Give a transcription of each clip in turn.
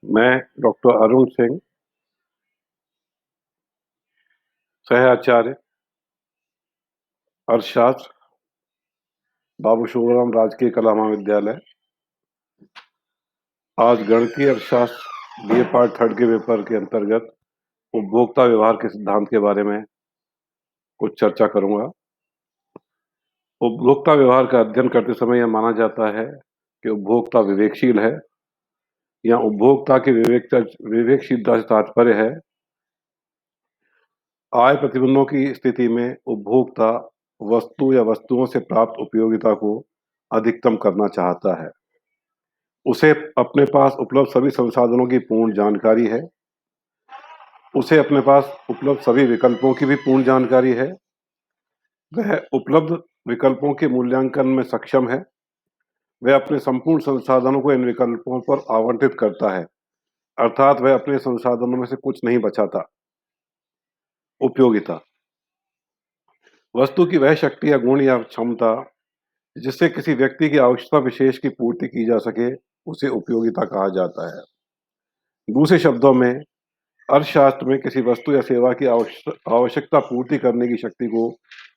मैं डॉक्टर अरुण सिंह, सह आचार्य अर्थशास्त्र, बाबू शिवराम राजकीय कला महाविद्यालय। आज गणितीय अर्थशास्त्र बीए पार्ट थर्ड के पेपर के अंतर्गत उपभोक्ता व्यवहार के सिद्धांत के बारे में कुछ चर्चा करूंगा। उपभोक्ता व्यवहार का अध्ययन करते समय यह माना जाता है कि उपभोक्ता विवेकशील है, या उपभोक्ता की विवेकशीलता से तात्पर्य है आय प्रतिबंधों की स्थिति में उपभोक्ता वस्तु या वस्तुओं से प्राप्त उपयोगिता को अधिकतम करना चाहता है। उसे अपने पास उपलब्ध सभी संसाधनों की पूर्ण जानकारी है। उसे अपने पास उपलब्ध सभी विकल्पों की भी पूर्ण जानकारी है। वह उपलब्ध विकल्पों के मूल्यांकन में सक्षम है। वह अपने संपूर्ण संसाधनों को इन विकल्पों पर आवंटित करता है, अर्थात वह अपने संसाधनों में से कुछ नहीं बचाता। उपयोगिता वस्तु की वह शक्ति या गुण या क्षमता जिससे किसी व्यक्ति की आवश्यकता विशेष की पूर्ति की जा सके, उसे उपयोगिता कहा जाता है। दूसरे शब्दों में, अर्थशास्त्र में किसी वस्तु या सेवा की आवश्यकता पूर्ति करने की शक्ति को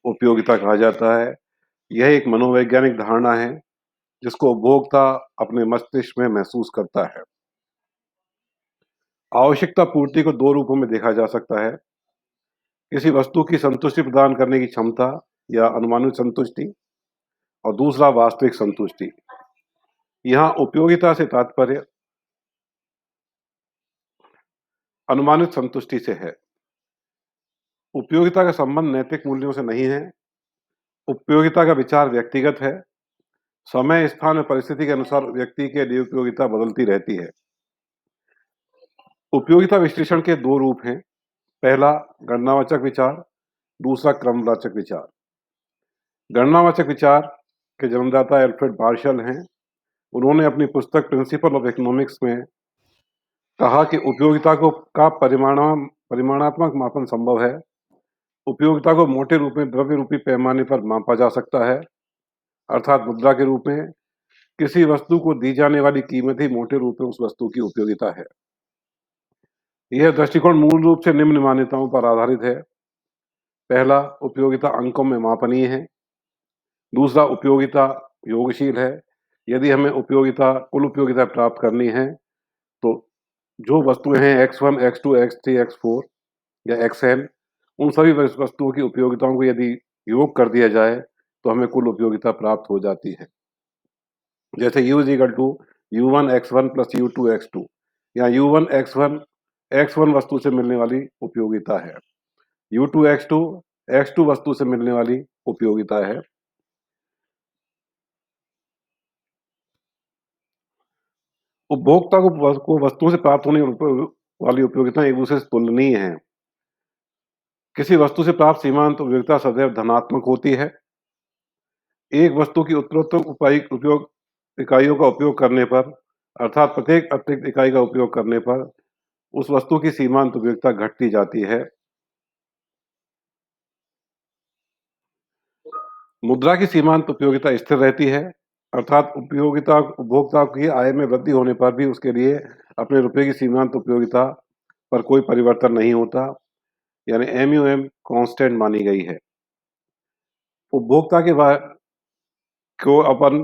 उपयोगिता कहा जाता है। यह एक मनोवैज्ञानिक धारणा है जिसको उपभोक्ता अपने मस्तिष्क में महसूस करता है। आवश्यकता पूर्ति को दो रूपों में देखा जा सकता है: किसी वस्तु की संतुष्टि प्रदान करने की क्षमता या अनुमानित संतुष्टि, और दूसरा वास्तविक संतुष्टि। यहाँ उपयोगिता से तात्पर्य अनुमानित संतुष्टि से है। उपयोगिता का संबंध नैतिक मूल्यों से नहीं है। उपयोगिता का विचार व्यक्तिगत है। समय, स्थान और परिस्थिति के अनुसार व्यक्ति के लिए उपयोगिता बदलती रहती है। उपयोगिता विश्लेषण के दो रूप हैं: पहला गणनावाचक विचार, दूसरा क्रमवाचक विचार। गणनावाचक विचार के जन्मदाता एल्फ्रेड मार्शल हैं। उन्होंने अपनी पुस्तक प्रिंसिपल ऑफ इकोनॉमिक्स में कहा कि उपयोगिता का परिमाणात्मक मापन संभव है। उपयोगिता को मोटे रूप में द्रव्य रूपी पैमाने पर मापा जा सकता है, अर्थात मुद्रा के रूप में। किसी वस्तु को दी जाने वाली कीमत ही मोटे रूप में उस वस्तु की उपयोगिता है। यह दृष्टिकोण मूल रूप से निम्न मान्यताओं पर आधारित है: पहला, उपयोगिता अंकों में मापनीय है। दूसरा, उपयोगिता योगशील है। यदि हमें कुल उपयोगिता प्राप्त करनी है तो जो वस्तुएं हैं x1, x2, x3, x4 या xn, उन सभी वस्तुओं की उपयोगिताओं को यदि योग कर दिया जाए तो हमें कुल उपयोगिता प्राप्त हो जाती है। जैसे U is equal to U1 x1 plus U2 x2, या U1 x1 वस्तु से मिलने वाली उपयोगिता है, U2 x2 वस्तु से मिलने वाली उपयोगिता है। उपभोक्ता को वस्तुओं से प्राप्त होने वाली उपयोगिता एक दूसरे से तुलनीय है। किसी वस्तु से प्राप्त सीमांत उपयोगिता सदैव धनात्मक होती है। एक वस्तु की उत्तरोत्तर उपयोग इकाइयों का उपयोग करने पर, अर्थात प्रत्येक अतिरिक्त इकाई का उपयोग करने पर, उस वस्तु की सीमांत उपयोगिता घटती जाती है। मुद्रा की सीमांत उपयोगिता स्थिर रहती है, अर्थात उपभोक्ता की आय में वृद्धि होने पर भी उसके लिए अपने रुपये की सीमांत उपयोगिता पर कोई परिवर्तन नहीं होता, यानी MUM कांस्टेंट मानी गई है। उपभोक्ता को अपन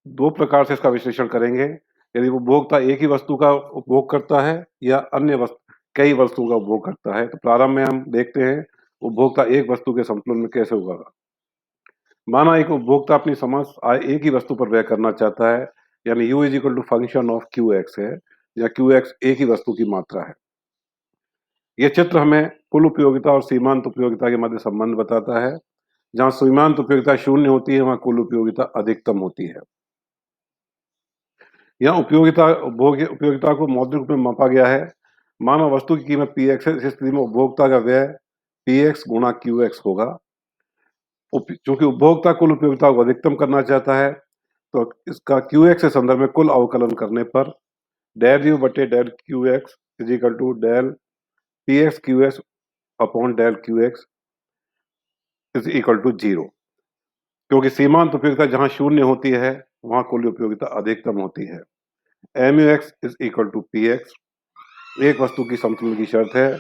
दो प्रकार से इसका विश्लेषण करेंगे: यदि उपभोक्ता एक ही वस्तु का उपभोग करता है या कई वस्तुओं का उपभोग करता है। तो प्रारंभ में हम देखते हैं उपभोक्ता एक वस्तु के संतुलन में कैसे होगा। माना एक उपभोक्ता अपनी समस्त आय एक ही वस्तु पर व्यय करना चाहता है, यानी U is equal to function of QX है, या QX एक ही वस्तु की मात्रा है। यह चित्र हमें कुल उपयोगिता और सीमांत उपयोगिता के मध्य संबंध बताता है। जहां सीमांत उपयोगिता शून्य होती है, वहां कुल उपयोगिता अधिकतम होती है। यहाँ उपयोगिता को मौद्रिक रूप में मापा गया है। मानो वस्तु की कीमत Px है, इस स्थिति में उपभोक्ता का व्यय Px गुणा QX होगा। चूंकि उपभोक्ता कुल उपयोगिता को अधिकतम करना चाहता है, तो इसका QX के संदर्भ में कुल अवकलन करने पर डेल U बटे del QX is equal to del PX QX upon del QX is equal to 0। क्योंकि सीमांत उपयोगिता जहां शून्य होती है, वहां कुल उपयोगिता अधिकतम होती है। MUX is equal to PX एक वस्तु की समतुल्य की शर्त है,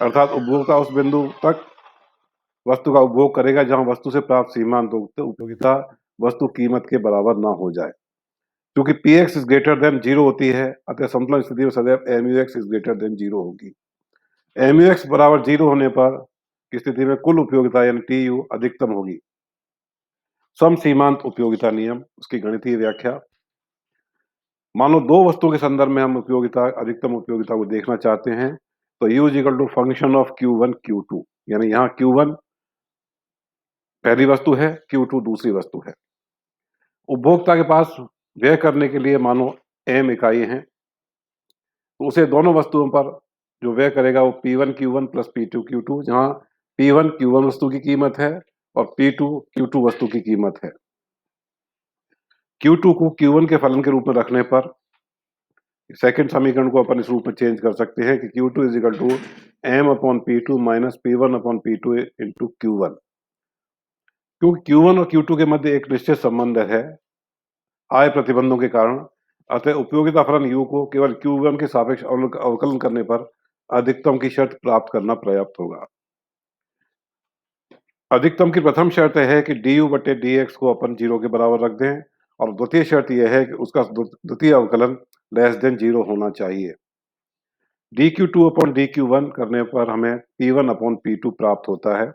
अर्थात उपभोक्ता उस बिंदु तक वस्तु का उपभोग करेगा जहां वस्तु से प्राप्त सीमांत उपयोगिता वस्तु कीमत के बराबर ना हो जाए। क्योंकि PX इज ग्रेटर देन 0 होती है, अतः संतुलन स्थिति में सदैव MUX इज ग्रेटर देन 0 होगी। MUX बराबर 0 होने पर की स्थिति में कुल उपयोगिता यानी TU अधिकतम होगी। सम सीमांत उपयोगिता नियम, उसकी गणितीय व्याख्या। मान लो दो वस्तुओं के संदर्भ में हम उपयोगिता अधिकतम उपयोगिता को देखना चाहते हैं, तो U is equal to function of Q1 Q2, यानी यहाँ Q1 पहली वस्तु है, Q2 दूसरी वस्तु है। उपभोक्ता के पास व्यय करने के लिए मानो M इकाई हैं, तो उसे दोनों वस्तुओं पर जो व्यय करेगा वो P1 Q1 plus P2 Q2, जहां P1 Q1 वस्तु की कीमत है और P2 Q2 वस्तु की कीमत है। Q2 को Q1 के फलन के रूप में रखने पर सेकंड समीकरण को अपन इस रूप में चेंज कर सकते हैं कि Q2 is equal to M upon P2 minus P1 upon P2 into Q1। क्योंकि Q1 और Q2 के मध्य एक निश्चित संबंध है आय प्रतिबंधों के कारण, अतः उपयोगिता फलन U को केवल Q1 के सापेक्ष अवकलन करने पर अधिकतम की शर्त प्राप्त करना पर्याप्त होगा। अधिकतम की प्रथम शर्त है कि du बटे dx को अपन 0 के बराबर रख दें, और द्वितीय शर्त यह है कि उसका द्वितीय अवकलन लेस देन 0 होना चाहिए। dq2 अपॉन dq1 करने पर हमें p1 अपॉन p2 प्राप्त होता है।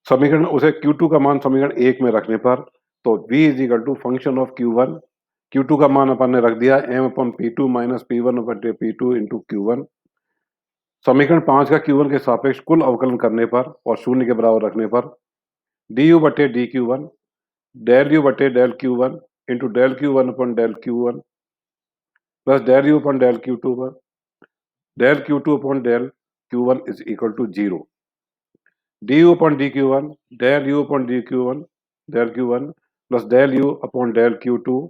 समीकरण उसे q2 का मान समीकरण 1 में रखने पर तो v is equal to function of q1, q2 का मान अपन ने रख दिया m upon p2 minus p1 बटे p2 इंटू q1। समीकरण 5 का Q1 के सापेक्ष कुल अवकलन करने पर और शून्य के बराबर रखने पर du बटे dq1 डेल u बटे del q1 into del q1 upon del q1 plus del u upon del q2 पर del q2 upon del q1 is equal to 0। du upon dq1 del u upon dq1 del q1 plus del u upon del q2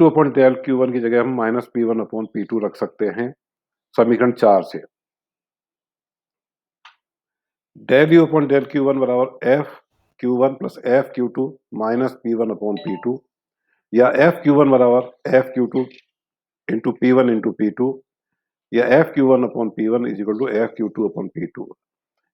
upon del q1 की जगह हम minus p1 upon p2 रख सकते हैं समीकरण 4 से। Del u upon del q1 बराबर f q1 plus f q2 minus p1 upon p2, या f q1 बराबर f q2 into p1 into p2, या f q1 upon p1 is equal to f q2 upon p2।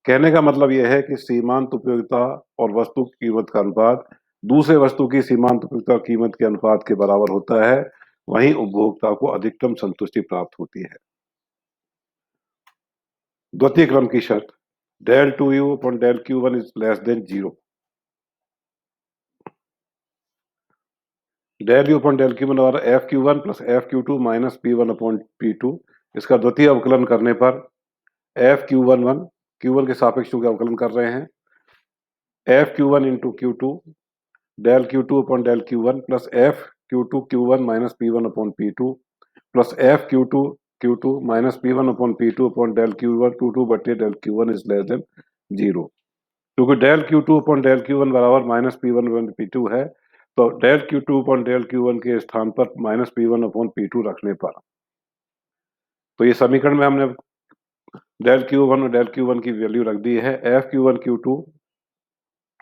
कहने का मतलब यह है कि सीमांत उपयोगिता और वस्तु की कीमत का अनुपात दूसरे वस्तु की सीमांत उपयोगिता कीमत के अनुपात के बराबर होता है, वहीं उपभोक्ता को अधिकतम संतुष्टि प्राप्त होती है। द्वितीय क्रम की शर्त del 2u upon del q1 is less than 0। Del u upon del q1 बराबर f q1 plus f q2 minus p1 upon p2, इसका द्वितीय अवकलन करने पर f q1 के सापेक्ष के अवकलन कर रहे हैं, f q1 into q2 del q2 upon del q1 plus f q2 q1 minus p1 upon p2 plus f q2 minus p1 upon p2 upon del q1 2 बटे del q1 is less than 0। क्योंकि del q2 upon del q1 बराबर minus p1 upon p2 है, तो del q2 upon del q1 के स्थान पर minus p1 upon p2 रखने पर तो ये समीकरण में हमने डेल q1 और डेल q1 की वैल्यू रख दी है, f q1 q2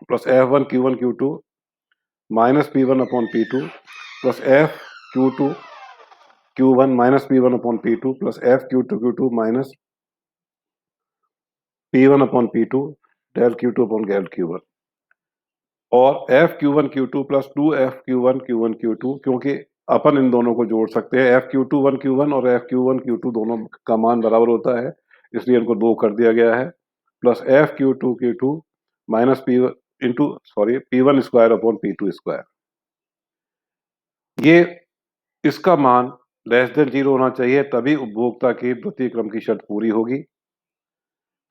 plus f1 q1 q2 minus p1 upon p2 plus f q2 q1 minus p1 upon p2 plus f q2 q2 minus p1 upon p2 del q2 upon del q1, और f q1 q2 plus 2f q1 q1 q2, क्योंकि अपन इन दोनों को जोड़ सकते हैं, f q2 1 q1 और f q1 q2 दोनों का मान बराबर होता है, इसलिए इनको 2 कर दिया गया है, plus f q2 q2 minus p1 square upon p2 square. ये इसका मान लेस देन 0 होना चाहिए, तभी उपभोक्ता की द्वितीय क्रम की शर्त पूरी होगी।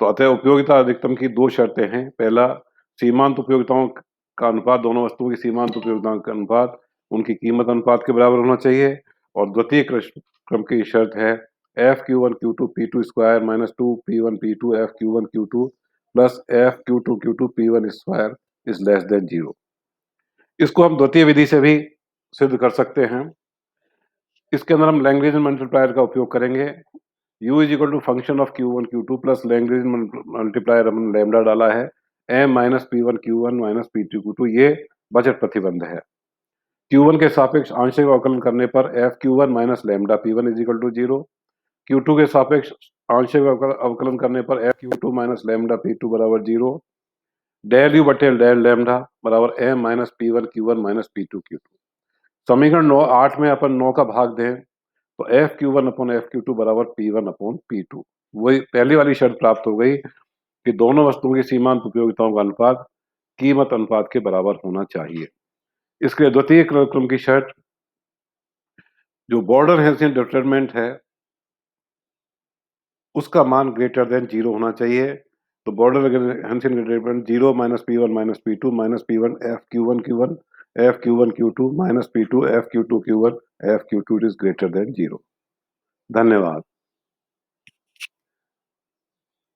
तो अतः उपयोगिता अधिकतम की 2 शर्तें हैं। पहला, सीमांत उपयोगिताओं का अनुपात, दोनों वस्तुओं की सीमांत उपयोगिताओं का अनुपात उनकी कीमत अनुपात के बराबर होना चाहिए, और द्वितीय क्रम की शर्त है f q1 q2 p2 square minus 2 p1 p2 f q1 q2 plus f q2 q2 p1 square is less than 0। इसको हम द्वितीय विधि से भी सिद्ध कर सकते हैं। इसके अंदर हम लैग्रेंज मल्टीप्लायर का उपयोग करेंगे। u is equal to function of q1 q2 plus Lagrange multiplier हमने लैम्डा डाला है m minus p1 q1 minus p2 q2, ये बजट प्रतिबंध है। Q1 के सापेक्ष आंशिक अवकलन करने पर FQ1 minus lambda P1 is equal to 0। Q2 के सापेक्ष आंशिक अवकलन करने पर FQ2 माइनस लैम्डा P2 बराबर 0। डेल यू बटे डेल लैम्डा बराबर M minus P1 Q1 minus P2 Q2। समीकरण 8 में अपन 9 का भाग दें तो FQ1 अपॉन FQ2 बराबर P1 अपॉन P2। वही पहली वाली शर्त प्राप्त हो गई कि दोनों वस्तुओं की सीमांत उपयोगिताओं का अनुपात कीमत अनुपात के बराबर होना चाहिए। इसके लिए द्वितीय क्रम की शर्त जो बॉर्डर हेंसियन डिटरमिनेंट है उसका मान ग्रेटर देन 0 होना चाहिए। तो border Hessian determinant 0 minus P1 minus P2 minus P1 FQ1 Q1 FQ1 Q2 minus P2 FQ2 Q1 FQ2 is greater than 0। धन्यवाद।